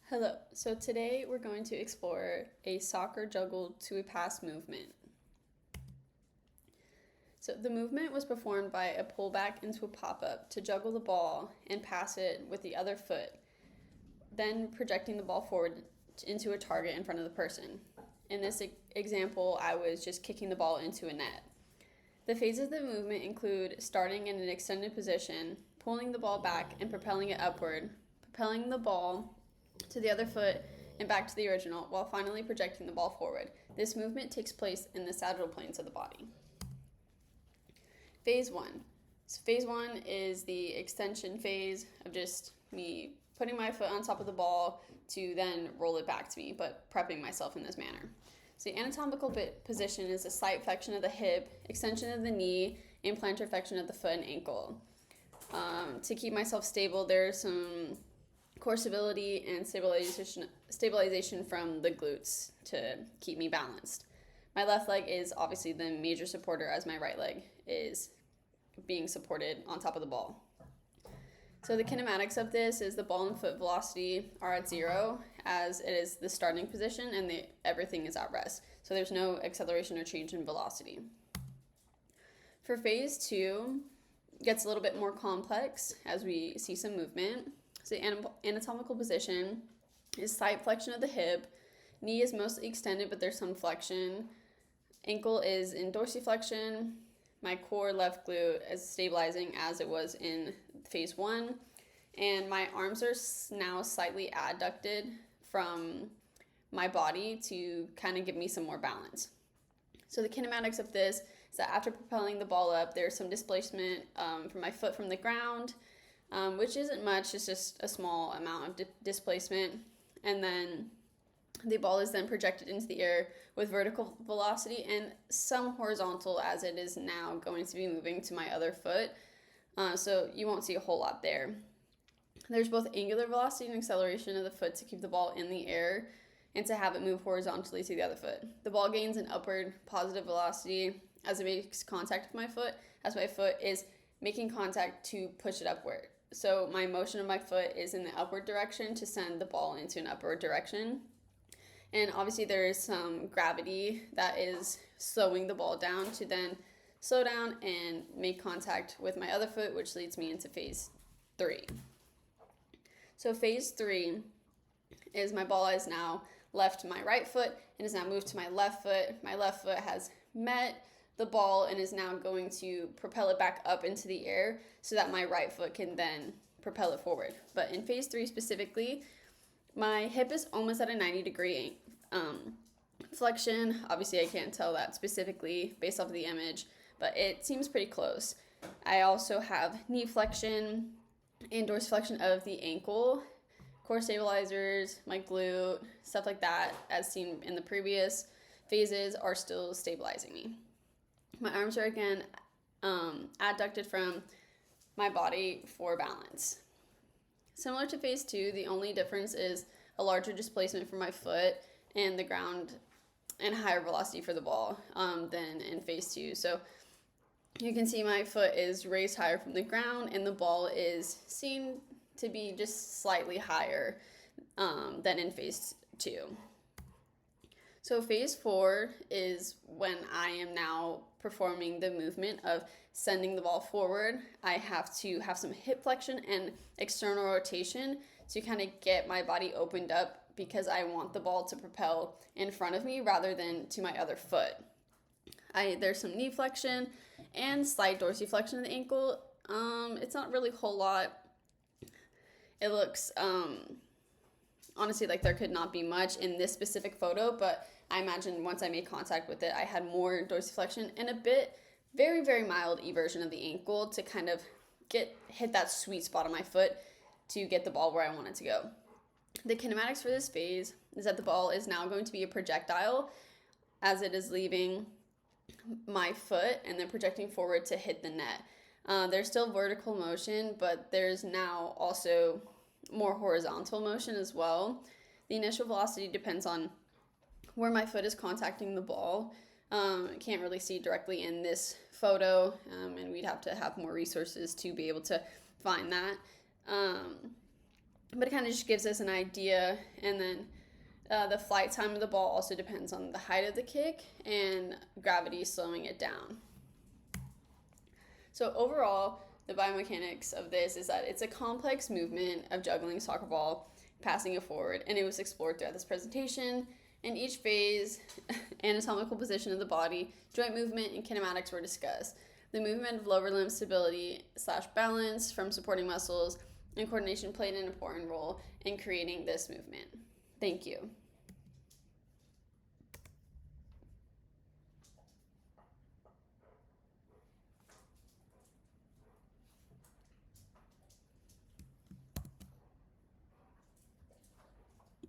Hello. So today we're going to explore a soccer juggle to a pass movement. So the movement was performed by a pullback into a pop-up to juggle the ball and pass it with the other foot, then projecting the ball forward into a target in front of the person. In this example, I was just kicking the ball into a net. The phases of the movement include starting in an extended position, pulling the ball back and propelling it upward, propelling the ball to the other foot and back to the original, while finally projecting the ball forward. This movement takes place in the sagittal planes of the body. Phase 1. So phase 1 is the extension phase of just me putting my foot on top of the ball to then roll it back to me, but prepping myself in this manner. So the anatomical position is a slight flexion of the hip, extension of the knee, and plantar flexion of the foot and ankle. To keep myself stable, there's some core stability and stabilization from the glutes to keep me balanced. My left leg is obviously the major supporter, as my right leg is being supported on top of the ball. So the kinematics of this is the ball and foot velocity are at 0, as it is the starting position, and everything is at rest. So there's no acceleration or change in velocity. For phase 2, it gets a little bit more complex as we see some movement. So the anatomical position is slight flexion of the hip. Knee is mostly extended, but there's some flexion. Ankle is in dorsiflexion. My core left glute is stabilizing as it was in phase 1. And my arms are now slightly adducted from my body to kind of give me some more balance. So the kinematics of this is that after propelling the ball up, there's some displacement from my foot from the ground, which isn't much, it's just a small amount of displacement. And then the ball is then projected into the air with vertical velocity and some horizontal, as it is now going to be moving to my other foot. So you won't see a whole lot there. There's both angular velocity and acceleration of the foot to keep the ball in the air and to have it move horizontally to the other foot. The ball gains an upward positive velocity as it makes contact with my foot, as my foot is making contact to push it upward. So my motion of my foot is in the upward direction to send the ball into an upward direction. And obviously there is some gravity that is slowing the ball down to then slow down and make contact with my other foot, which leads me into phase 3. So phase 3 is my ball is now left my right foot and is now moved to my left foot. My left foot has met the ball and is now going to propel it back up into the air so that my right foot can then propel it forward. But in phase 3 specifically, my hip is almost at a 90-degree flexion. Obviously, I can't tell that specifically based off of the image, but it seems pretty close. I also have knee flexion and dorsiflexion of the ankle, core stabilizers, my glute, stuff like that, as seen in the previous phases, are still stabilizing me. My arms are again adducted from my body for balance. Similar to phase 2, the only difference is a larger displacement for my foot and the ground and higher velocity for the ball than in phase 2. So you can see my foot is raised higher from the ground and the ball is seen to be just slightly higher than in phase 2. So phase 4 is when I am now performing the movement of sending the ball forward. I have to have some hip flexion and external rotation to kind of get my body opened up, because I want the ball to propel in front of me rather than to my other foot. There's some knee flexion and slight dorsiflexion of the ankle. It's not really a whole lot. It looks honestly like there could not be much in this specific photo, but I imagine once I made contact with it, I had more dorsiflexion and a bit, very, very mild eversion of the ankle to kind of hit that sweet spot on my foot to get the ball where I want it to go. The kinematics for this phase is that the ball is now going to be a projectile as it is leaving my foot and then projecting forward to hit the net. There's still vertical motion, but there's now also more horizontal motion as well. The initial velocity depends on where my foot is contacting the ball. I can't really see directly in this photo, and we'd have to have more resources to be able to find that. but it kind of just gives us an idea. And then the flight time of the ball also depends on the height of the kick and gravity slowing it down. So overall, the biomechanics of this is that it's a complex movement of juggling a soccer ball, passing it forward, and it was explored throughout this presentation. In each phase, anatomical position of the body, joint movement, and kinematics were discussed. The movement of lower limb stability / balance from supporting muscles and coordination played an important role in creating this movement. Thank you.